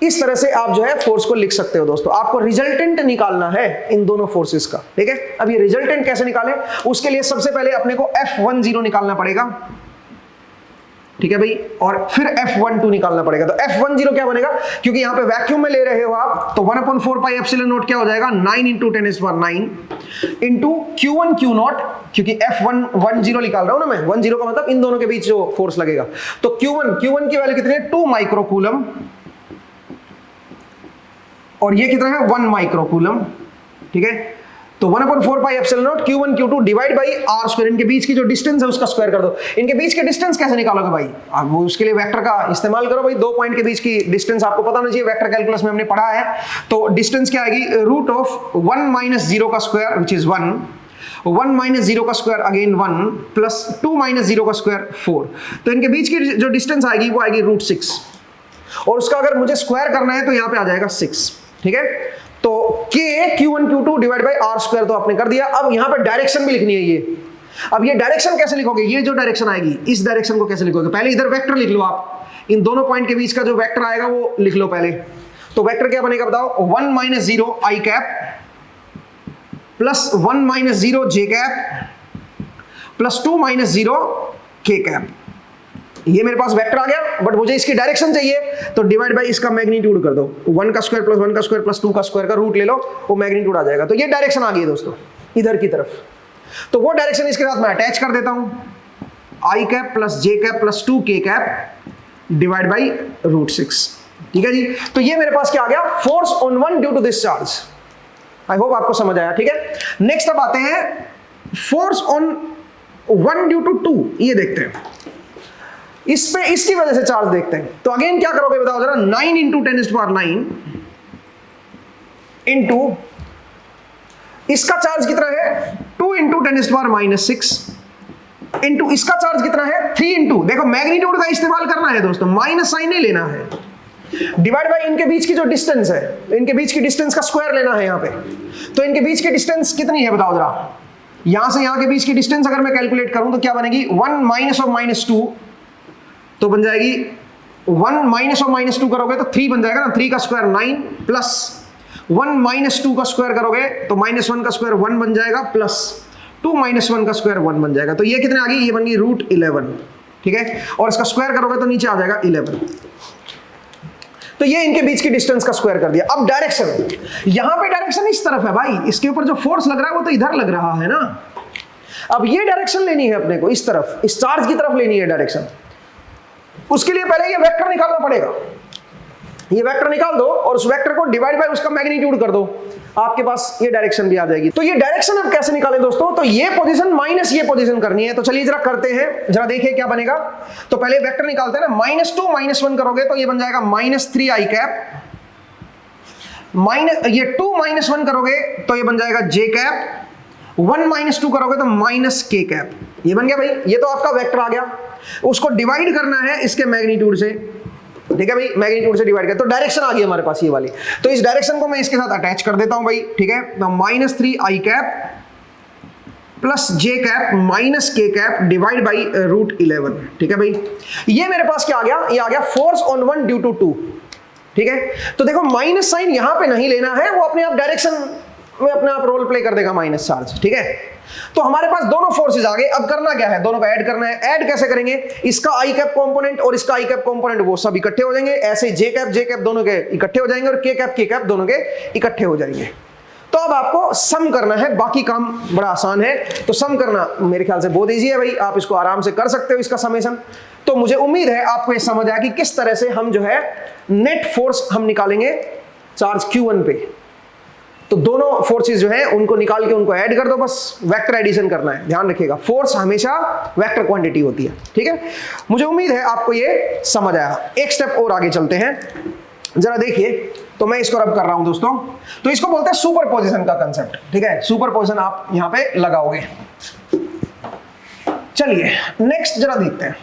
इस तरह से आप जो है फोर्स को लिख सकते हो दोस्तों। आपको रिजल्टेंट निकालना है इन दोनों फोर्सेस का, ठीक है। अब ये रिजल्टेंट कैसे निकालें, उसके लिए सबसे पहले अपने को F10 निकालना पड़ेगा, ठीक है भाई, और फिर F12 निकालना पड़ेगा। तो F10 क्या बनेगा, क्योंकि यहां पे वैक्यूम में ले रहे हो आप, तो 1/4 पाई एप्सिलॉन नॉट क्या हो जाएगा, 9 × 10⁹ इंटू Q1 Q नॉट, क्योंकि F10 निकाल रहा हूं ना मैं, 10 का मतलब इन दोनों के बीच जो फोर्स लगेगा। तो Q1 की वैल्यू कितनी है, 2 माइक्रोकूलम, और ये कितना है, 1 माइक्रोकूलम, ठीक है। तो 1/4 pi epsilon not Q1 Q2 divide by R square, इनके बीच की जो डिस्टेंस है उसका स्क्वायर कर दो। इनके बीच के डिस्टेंस कैसे निकालोगे भाई, आप उसके लिए वेक्टर का इस्तेमाल करो भाई। दो पॉइंट के बीच की डिस्टेंस आपको पता होना चाहिए, वेक्टर कैलकुलस में हमने पढ़ा है। तो डिस्टेंस क्या आएगी, रूट ऑफ 1 - 0 का स्क्वायर विच इज 1, 1 - 0 का स्क्वायर अगेन 1, प्लस 2 - 0 का स्क्वायर 4। तो इनके बीच की जो डिस्टेंस आएगी वो आएगी √6, और उसका अगर मुझे स्क्वायर करना है तो यहाँ पे आ जाएगा 6, ठीक है। तो K Q1 Q2 divide by R square तो आपने कर दिया। अब यहाँ पे डायरेक्शन भी लिखनी है ये। अब ये डायरेक्शन कैसे लिखोगे, ये जो डायरेक्शन आएगी इस डायरेक्शन को कैसे लिखोगे, पहले इधर वेक्टर लिख लो आप, इन दोनों पॉइंट के बीच का जो वेक्टर आएगा वो लिख लो पहले। तो वेक्टर क्या बनेगा बताओ, 1 - 0 I cap plus 1 - 0 J cap plus 2 - 0 K cap. ये मेरे पास वेक्टर आ गया, बट मुझे इसकी डायरेक्शन चाहिए, तो डिवाइड बाई इसका मैग्नीट्यूड कर दो, 1 का स्क्वायर प्लस 1 का स्क्वायर प्लस 2 का स्क्वायर का रूट ले लो, वो मैग्नीट्यूड आ जाएगा। तो ये डायरेक्शन आ गई है दोस्तों इधर की तरफ। तो वो डायरेक्शन इसके साथ मैं अटैच कर देता हूं, I cap plus J cap plus 2 K cap divide by √6, ठीक है जी। तो ये मेरे पास क्या आ गया, force on one due to this charge. I hope आपको समझ आया, ठीक है। नेक्स्ट अब आते हैं फोर्स ऑन 1 ड्यू टू 2, ये देखते हैं इस पे, इसकी वजह से चार्ज देखते हैं। तो अगेन क्या करोगे बताओ जरा, 9 × 10⁹ इंटू इसका चार्ज कितना है, 2 × 10⁻⁶ इंटू इसका चार्ज कितना है, 3 इंटू, देखो मैग्नीट्यूड का इस्तेमाल करना है दोस्तों, माइनस साइन नहीं लेना है, डिवाइड बाई इनके बीच की जो डिस्टेंस है, इनके बीच की डिस्टेंस का स्क्वायर लेना है यहाँ पे। तो इनके बीच की डिस्टेंस कितनी है बताओ जरा, यहां से यहां के बीच की डिस्टेंस अगर मैं कैलकुलेट करूं तो क्या बनेगी, 1 - -2 तो बन जाएगी 1 - -2 करोगे तो 3 बन जाएगा ना, 3 का स्क्वायर 9 प्लस 1 - 2 का स्क्वायर करोगे तो -1 का स्क्वायर 1 बन जाएगा, प्लस 2 - 1 का स्क्वायर 1 बन जाएगा। तो ये कितने आ गई, ये बन गई √11, ठीक है, और इसका स्क्वायर करोगे तो नीचे आ जाएगा 11। तो ये इनके बीच की डिस्टेंस का स्क्वायर कर दिया। अब डायरेक्शन, यहां पे डायरेक्शन इस तरफ है भाई, इसके ऊपर जो फोर्स लग रहा है वो तो इधर लग रहा है ना। अब ये डायरेक्शन लेनी है अपने को, इस तरफ, इस चार्ज की तरफ लेनी है डायरेक्शन। उसके लिए पहले ये वेक्टर निकालना पड़ेगा। ये वेक्टर निकाल दो और उस वेक्टर को डिवाइड बाय उसका मैग्नीट्यूड कर दो, आपके पास ये डायरेक्शन भी आ जाएगी। तो ये डायरेक्शन अब कैसे निकालें दोस्तों, तो ये पोजीशन माइनस ये पोजीशन करनी है। तो चलिए जरा करते हैं, जरा देखिए क्या बनेगा। तो पहले वेक्टर निकालते हैं ना, -2 -1 करोगे तो ये बन जाएगा -3i कैप, ये 2 -1 करोगे तो ये बन जाएगा j कैप, 1 -2 करोगे तो -k कैप। ये बन गया भाई, ये तो आपका वेक्टर आ गया। उसको डिवाइड करना है इसके मैग्नीट्यूड से, ठीक है भाई, मैग्नीट्यूड से डिवाइड कर, तो डायरेक्शन आ गई हमारे पास ये वाली। तो इस डायरेक्शन को मैं इसके साथ अटैच कर देता हूं भाई, ठीक है। तो -3i cap plus j cap -k cap divide by √11, ठीक है भाई। ये मेरे पास क्या आ गया, ये आ गया फोर्स ऑन 1 ड्यू टू 2, ठीक है। तो देखो माइनस साइन यहां पे नहीं लेना है, वो अपने आप डायरेक्शन में अपने आप रोल प्ले कर देगा माइनस चार्ज, ठीक है। तो हमारे पास दोनों फोर्सेस आ गए। अब करना क्या है, दोनों को ऐड करना है। ऐड कैसे करेंगे, इसका आई कैप कंपोनेंट और इसका आई कैप कंपोनेंट वो सब इकट्ठे हो जाएंगे, ऐसे जे कैप दोनों के इकट्ठे हो जाएंगे और के कैप दोनों के इकट्ठे हो जाएंगे। तो अब आपको सम करना है, बाकी काम बड़ा आसान है। तो सम करना मेरे ख्याल से बहुत ईजी है भाई, आप इसको आराम से कर सकते हो इसका समेशन। तो मुझे उम्मीद है आपको ये समझ आया कि किस तरह से हम जो है नेट फोर्स हम निकालेंगे चार्ज Q1 पे। तो दोनों फोर्सेस जो है उनको निकाल के उनको ऐड कर दो, बस वेक्टर एडिशन करना है। ध्यान रखिएगा, फोर्स हमेशा वेक्टर क्वांटिटी होती है, ठीक है। मुझे उम्मीद है आपको ये समझ आया। एक स्टेप और आगे चलते हैं, जरा देखिए। तो मैं इसको रब कर रहा हूं दोस्तों, तो इसको बोलते हैं सुपरपोजिशन का कंसेप्ट, ठीक है। सुपरपोजिशन आप यहां पे लगाओगे। चलिए नेक्स्ट जरा देखते हैं,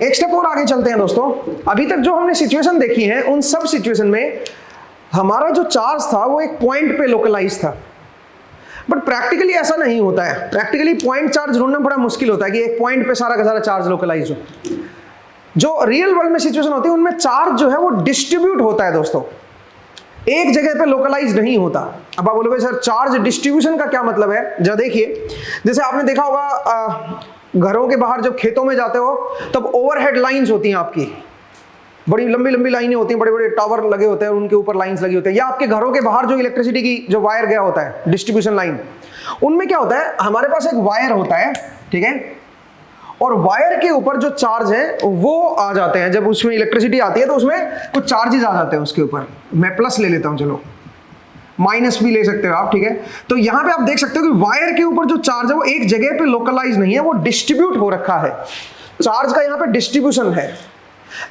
एक स्टेप और आगे चलते हैं दोस्तों। अभी तक जो हमने सिचुएशन देखी है उन सब सिचुएशन में हमारा जो चार्ज था वो एक पॉइंट पे लोकलाइज था, बट प्रैक्टिकली ऐसा नहीं होता है। प्रैक्टिकली पॉइंट चार्ज ढूंढना बड़ा मुश्किल होता है कि एक पॉइंट पे सारा का सारा चार्ज लोकलाइज हो। जो रियल वर्ल्ड में सिचुएशन होती है उनमें चार्ज जो है वो डिस्ट्रीब्यूट होता है दोस्तों, एक जगह पे लोकलाइज नहीं होता। अब आप बोलोगे सर चार्ज डिस्ट्रीब्यूशन का क्या मतलब है, जरा देखिए। जैसे आपने देखा होगा घरों के बाहर जब खेतों में जाते हो तब ओवरहेड लाइंस होती हैं आपकी, बड़ी लंबी लंबी लाइनें होती हैं, बड़े बड़े टावर लगे होते हैं और उनके ऊपर लाइंस लगी होती हैं। या आपके घरों के बाहर जो इलेक्ट्रिसिटी की जो वायर गया होता है, डिस्ट्रीब्यूशन लाइन, उनमें क्या होता है, हमारे पास एक वायर होता है, ठीक है, और वायर के ऊपर जो चार्ज है वो आ जाते हैं। जब उसमें इलेक्ट्रिसिटी आती है तो उसमें कुछ चार्जेस आ जाते हैं उसके ऊपर। मैं प्लस ले लेता हूं, चलो माइनस भी ले सकते हो आप, ठीक है। तो यहां पे आप देख सकते हो कि वायर के ऊपर जो चार्ज है वो एक जगह पे लोकलाइज नहीं है, वो डिस्ट्रीब्यूट हो रखा है। चार्ज का यहां पे डिस्ट्रीब्यूशन है।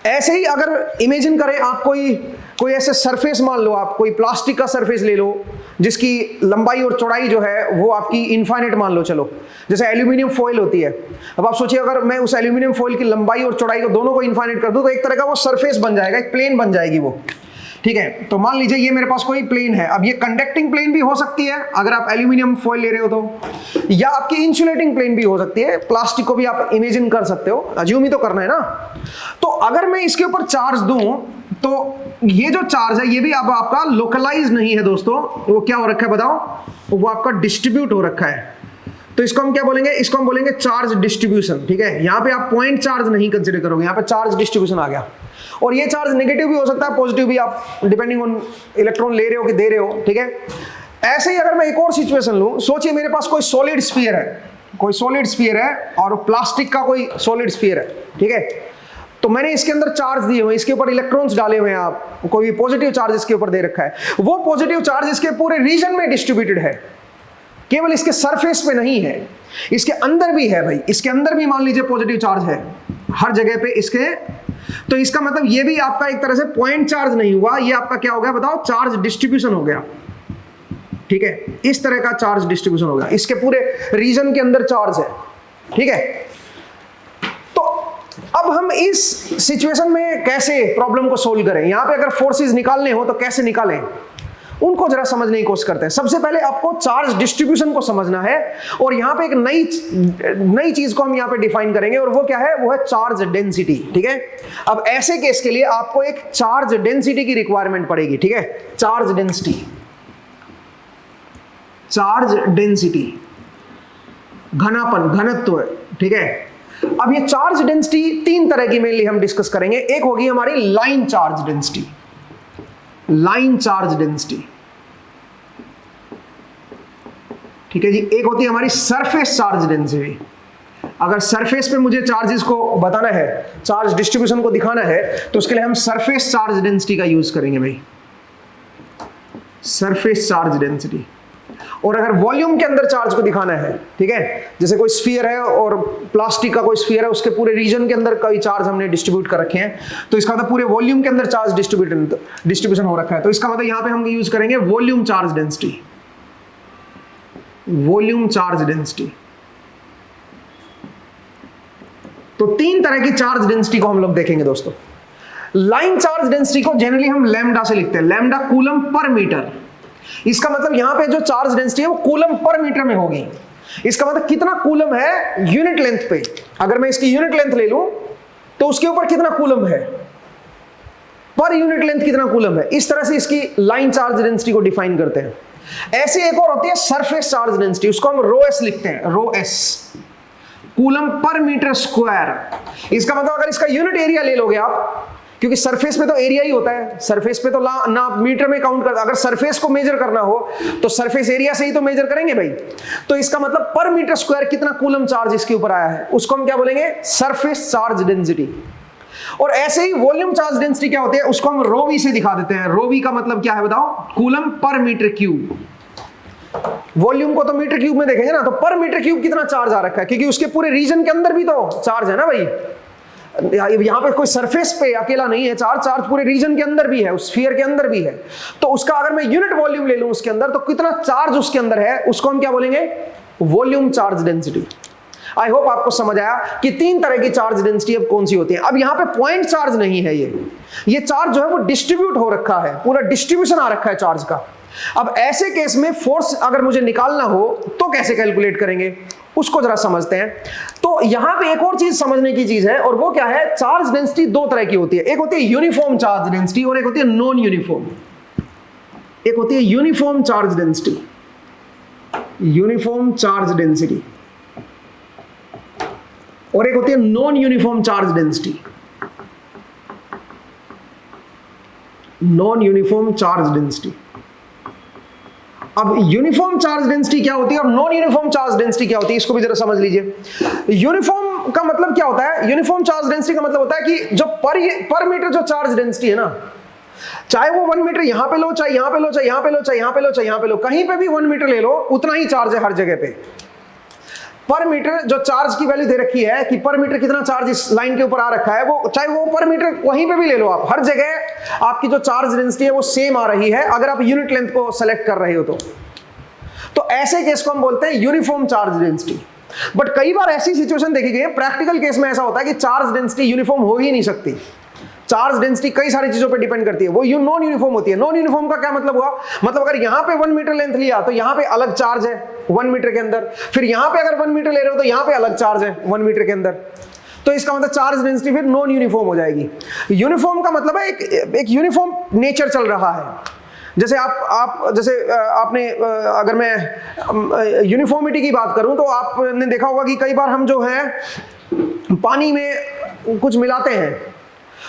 ऐसे ही अगर इमेजिन करें आप कोई ऐसे सरफेस मान लो, आप कोई प्लास्टिक का सरफेस ले लो जिसकी लंबाई और चौड़ाई जो है वो आपकी इनफाइनाइट मान लो, चलो जैसे एल्यूमिनियम फॉइल होती है। अब आप सोचिए अगर मैं उस एल्यूमिनियम फॉइल की लंबाई और चौड़ाई को दोनों को इनफाइनाइट कर दूं तो एक तरह का वो सरफेस बन जाएगा, एक प्लेन बन जाएगी वो, ठीक है। तो मान लीजिए ये मेरे पास कोई प्लेन है। अब ये कंडक्टिंग प्लेन भी हो सकती है अगर आप एल्यूमिनियम फॉइल ले रहे हो तो, या आपकी इंसुलेटिंग प्लेन भी हो सकती है। प्लास्टिक को भी आप इमेजिन कर सकते हो, अज्यूम ही तो करना है ना। तो अगर मैं इसके ऊपर चार्ज दूं तो ये जो चार्ज है ये भी अब आपका लोकलाइज नहीं है दोस्तों, वो क्या हो रखा है बताओ, वो आपका डिस्ट्रीब्यूट हो रखा है। तो इसको हम क्या बोलेंगे, इसको हम बोलेंगे चार्ज डिस्ट्रीब्यूशन, ठीक है। यहां पे आप पॉइंट चार्ज नहीं कंसीडर करोगे, यहां पे चार्ज डिस्ट्रीब्यूशन आ गया। और ये चार्ज नेगेटिव भी हो सकता है, पॉजिटिव भी, आप डिपेंडिंग ऑन इलेक्ट्रॉन ले रहे हो कि दे रहे हो, ठीक है। ऐसे ही अगर मैं एक और सिचुएशन लूं, सोचिए मेरे पास कोई सॉलिड स्फीयर है, कोई सॉलिड स्फीयर है और प्लास्टिक का कोई सॉलिड स्फीयर है, ठीक है। तो मैंने इसके अंदर चार्ज दिए हुए, इसके ऊपर इलेक्ट्रॉन्स डाले हुए हैं, आप कोई पॉजिटिव चार्ज इसके ऊपर दे रखा है। वो पॉजिटिव चार्ज इसके पूरे रीजन में डिस्ट्रीब्यूटेड है, केवल इसके सरफेस पे नहीं है, इसके अंदर भी है भाई। इसके अंदर भी मान लीजिए पॉजिटिव चार्ज है हर जगह पे इसके। तो इसका मतलब ये भी आपका एक तरह से पॉइंट चार्ज नहीं हुआ, ये आपका क्या हो गया बताओ, चार्ज डिस्ट्रीब्यूशन हो गया, ठीक है। इस तरह का चार्ज डिस्ट्रीब्यूशन हो गया, इसके पूरे रीजन के अंदर चार्ज है, ठीक है। तो अब हम इस सिचुएशन में कैसे प्रॉब्लम को सोल्व करें, यहां पे अगर फोर्सेस निकालने हो तो कैसे निकालें, उनको जरा समझने की कोशिश करते हैं। सबसे पहले आपको चार्ज डिस्ट्रीब्यूशन को समझना है और यहां पे एक नई चीज को हम यहां पे डिफाइन करेंगे और वो क्या है, वो है चार्ज डेंसिटी, ठीक है। अब ऐसे केस के लिए आपको एक चार्ज डेंसिटी की रिक्वायरमेंट पड़ेगी, ठीक है। चार्ज डेंसिटी, चार्ज डेंसिटी, घनापन, घनत्व, ठीक है। अब ये चार्ज डेंसिटी तीन तरह की मेनली हम डिस्कस करेंगे। एक होगी हमारी line charge density, line charge density, ठीक है जी। एक होती है हमारी सरफेस चार्ज डेंसिटी। अगर सरफेस पे मुझे चार्जेस को बताना है, चार्ज डिस्ट्रीब्यूशन को दिखाना है, तो उसके लिए हम सरफेस चार्ज डेंसिटी का यूज करेंगे भाई, सरफेस चार्ज डेंसिटी। और अगर वॉल्यूम के अंदर चार्ज को दिखाना है, ठीक है, जैसे कोई स्फीयर है और प्लास्टिक का कोई स्फीयर है, उसके पूरे रीजन के अंदर कोई चार्ज हमने डिस्ट्रीब्यूट कर रखे हैं, तो इसका मतलब पूरे वॉल्यूम के अंदर चार्ज डिस्ट्रीब्यूशन हो रखा है, तो इसका मतलब यहां पे हम यूज करेंगे volume charge density, volume charge density. तो तीन तरह की चार्ज डेंसिटी को हम लोग देखेंगे दोस्तों। लाइन चार्ज डेंसिटी को जनरली हम लैम्डा से लिखते हैं, लैम्डा कूलम पर मीटर। इसका मतलब यहां पे जो चार्ज डेंसिटी है वो कूलम पर मीटर में होगी। इसका मतलब कितना कूलम है यूनिट लेंथ पे। अगर मैं इसकी यूनिट लेंथ ले लूं तो उसके ऊपर कितना कूलम है, पर यूनिट लेंथ कितना कूलम है। इस तरह से इसकी लाइन चार्ज डेंसिटी को डिफाइन करते हैं। ऐसे एक और होती है सरफेस चार्ज डेंसिटी, उसको हम रो एस लिखते हैं, rho s, coulomb per metre square. इसका मतलब अगर इसका यूनिट एरिया ले लोगे आप, क्योंकि सरफेस पे तो एरिया ही होता है, सरफेस पे तो ना मीटर में काउंट करता। अगर सरफेस को मेजर करना हो तो सरफेस एरिया से ही तो मेजर करेंगे भाई। तो इसका मतलब पर मीटर स्क्वायर कितना कूलम चार्ज इसके ऊपर आया है, उसको हम क्या बोलेंगे, सरफेस चार्ज डेंसिटी। और ऐसे ही वॉल्यूम चार्ज डेंसिटी क्या होती है, उसको हम रो वी से दिखा देते हैं। रो वी का मतलब क्या है बताओ, coulomb per metre cube. Volume को तो मीटर क्यूब में देखेंगे ना, तो पर मीटर क्यूब कितना चार्ज आ रखा है, क्योंकि उसके पूरे रीजन के अंदर भी तो चार्ज है ना भाई। यहां पे कोई सरफेस पे अकेला नहीं है चार्ज, चार्ज पूरे रीजन के अंदर भी है, उस स्फीयर के अंदर भी है। तो उसका अगर मैं यूनिट वॉल्यूम ले लूं उसके अंदर, तो कितना चार्ज उसके अंदर है, उसको हम क्या बोलेंगे, वॉल्यूम चार्ज डेंसिटी। आई होप आपको समझ आया कि तीन तरह की चार्ज डेंसिटी अब कौन सी होती है। अब यहां पे पॉइंट चार्ज नहीं है, ये चार्ज जो है वो डिस्ट्रीब्यूट हो रखा है, पूरा डिस्ट्रीब्यूशन आ रखा है चार्ज का। अब ऐसे केस में फोर्स अगर मुझे निकालना हो तो कैसे कैलकुलेट करेंगे, उसको जरा समझते हैं। तो यहां पे एक और चीज समझने की चीज है, और वो क्या है, चार्ज डेंसिटी दो तरह की होती है। एक होती है यूनिफॉर्म चार्ज डेंसिटी और एक होती है नॉन यूनिफॉर्म। एक होती है uniform charge density, uniform charge density, और एक होती है non uniform charge density, non uniform charge density. अब यूनिफॉर्म चार्ज डेंसिटी क्या होती है और नॉन यूनिफॉर्म चार्ज डेंसिटी क्या होती है, इसको भी जरा समझ लीजिए। यूनिफॉर्म का मतलब क्या होता है, यूनिफॉर्म चार्ज डेंसिटी का मतलब होता है कि जो पर मीटर जो चार्ज डेंसिटी है ना, चाहे वो 1 मीटर यहां पे लो, चाहे यहां पे लो, चाहे यहां पे लो, चाहे यहां पे लो, चाहे यहां पे लो, कहीं पे भी 1 मीटर ले लो, उतना ही चार्ज है हर जगह पे। पर मीटर जो चार्ज की वैल्यू दे रखी है कि पर मीटर कितना चार्ज इस लाइन के ऊपर आ रखा है, वो चाहे वो पर मीटर वहीं पे भी ले लो आप, हर जगह आपकी जो चार्ज डेंसिटी है वो सेम आ रही है, अगर आप यूनिट लेंथ को सेलेक्ट कर रहे हो तो ऐसे केस को हम बोलते हैं यूनिफॉर्म चार्ज डेंसिटी। बट कई बार ऐसी सिचुएशन देखी गई है, प्रैक्टिकल केस में ऐसा होता है कि चार्ज डेंसिटी यूनिफॉर्म हो ही नहीं सकती। चार्ज डेंसिटी कई सारी चीजों पे डिपेंड करती है, वो नॉन यूनिफॉर्म होती है। नॉन यूनिफॉर्म का क्या मतलब हुआ, मतलब अगर यहां पे 1 मीटर लेंथ लिया तो यहां पे अलग चार्ज है 1 मीटर के अंदर, फिर यहां पे अगर 1 मीटर ले रहे हो तो यहां पे अलग चार्ज है 1 मीटर के अंदर, तो इसका मतलब चार्ज डेंसिटी फिर नॉन यूनिफॉर्म हो जाएगी। यूनिफॉर्म का मतलब है एक यूनिफॉर्म नेचर चल रहा है। जैसे आपने अगर मैं यूनिफॉर्मिटी की बात करूं तो आपने देखा होगा कि कई बार हम जो है पानी में कुछ मिलाते हैं,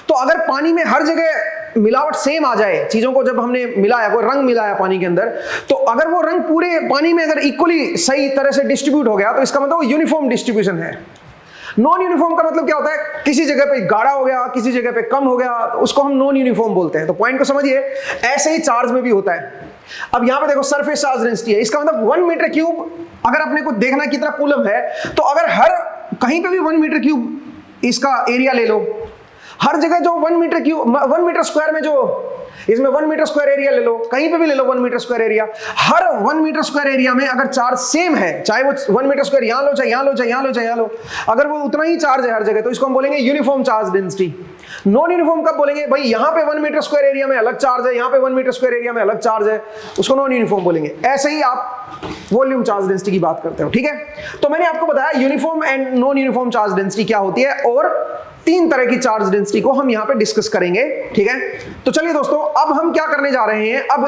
तो अगर पानी में हर जगह मिलावट सेम आ जाए, चीजों को जब हमने मिलाया, कोई रंग मिलाया पानी के अंदर, तो अगर वो रंग पूरे पानी में अगर इक्वली सही तरह से डिस्ट्रीब्यूट हो गया तो इसका मतलब वो यूनिफॉर्म डिस्ट्रीब्यूशन है। नॉन यूनिफॉर्म का मतलब क्या होता है, किसी जगह पे गाढ़ा हो गया, किसी जगह पे कम हो गया, तो उसको हम नॉन यूनिफॉर्म बोलते हैं। तो पॉइंट को समझिए, ऐसे ही चार्ज में भी होता है। अब यहां पे देखो सरफेस चार्ज डेंसिटी है, इसका मतलब 1 मीटर क्यूब, अगर अपने को देखना कितना कूलम है, तो अगर हर कहीं पे भी 1 मीटर क्यूब इसका एरिया ले लो, हर जगह जो 1 मीटर क्यूब 1 मीटर स्क्वायर में जो इसमें 1 मीटर स्क्वायर एरिया ले लो, कहीं पे भी ले लो 1 मीटर स्क्वायर एरिया, हर 1 मीटर स्क्वायर एरिया में अगर चार्ज सेम है, चाहे वो 1 मीटर स्क्वायर यहां लो, चाहे यहां लो, चाहे यहां लो, चाहे यहां लो, अगर वो उतना ही चार्ज है हर जगह, तो इसको हम बोलेंगे uniform charge density. Non uniform कब बोलेंगे, भाई यहां पे 1 मीटर स्क्वायर एरिया में अलग चार्ज है, यहां पे 1 मीटर स्क्वायर एरिया में अलग चार्ज है, उसको नॉन यूनिफॉर्म बोलेंगे। ऐसे ही आप वॉल्यूम चार्ज डेंसिटी की बात करते हो, ठीक है। तो मैंने आपको बताया uniform and non uniform charge density क्या होती है, और 3 तरह की चार्ज डेंसिटी को हम यहां पे डिस्कस करेंगे, ठीक है। तो चलिए दोस्तों, अब हम क्या करने जा रहे हैं, अब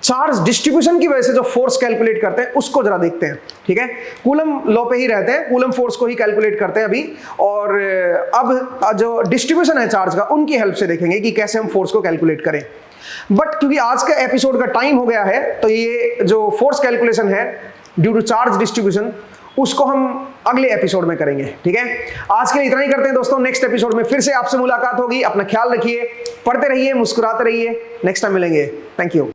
चार्ज डिस्ट्रीब्यूशन की वजह से जो फोर्स कैलकुलेट करते हैं उसको जरा देखते हैं, ठीक है। कूलम लॉ पे ही रहते हैं, कूलम फोर्स को ही कैलकुलेट करते हैं अभी, और अब जो डिस्ट्रीब्यूशन है चार्ज का उनकी हेल्प से देखेंगे कि कैसे हम फोर्स को कैलकुलेट करें। बट क्योंकि आज का एपिसोड का टाइम हो गया है, तो ये जो फोर्स कैलकुलेशन है ड्यू टू चार्ज डिस्ट्रीब्यूशन उसको हम अगले एपिसोड में करेंगे, ठीक है। आज के लिए इतना ही करते हैं दोस्तों, नेक्स्ट एपिसोड में फिर से आपसे मुलाकात होगी। अपना ख्याल रखिए, पढ़ते रहिए, मुस्कुराते रहिए, नेक्स्ट टाइम मिलेंगे। Thank you.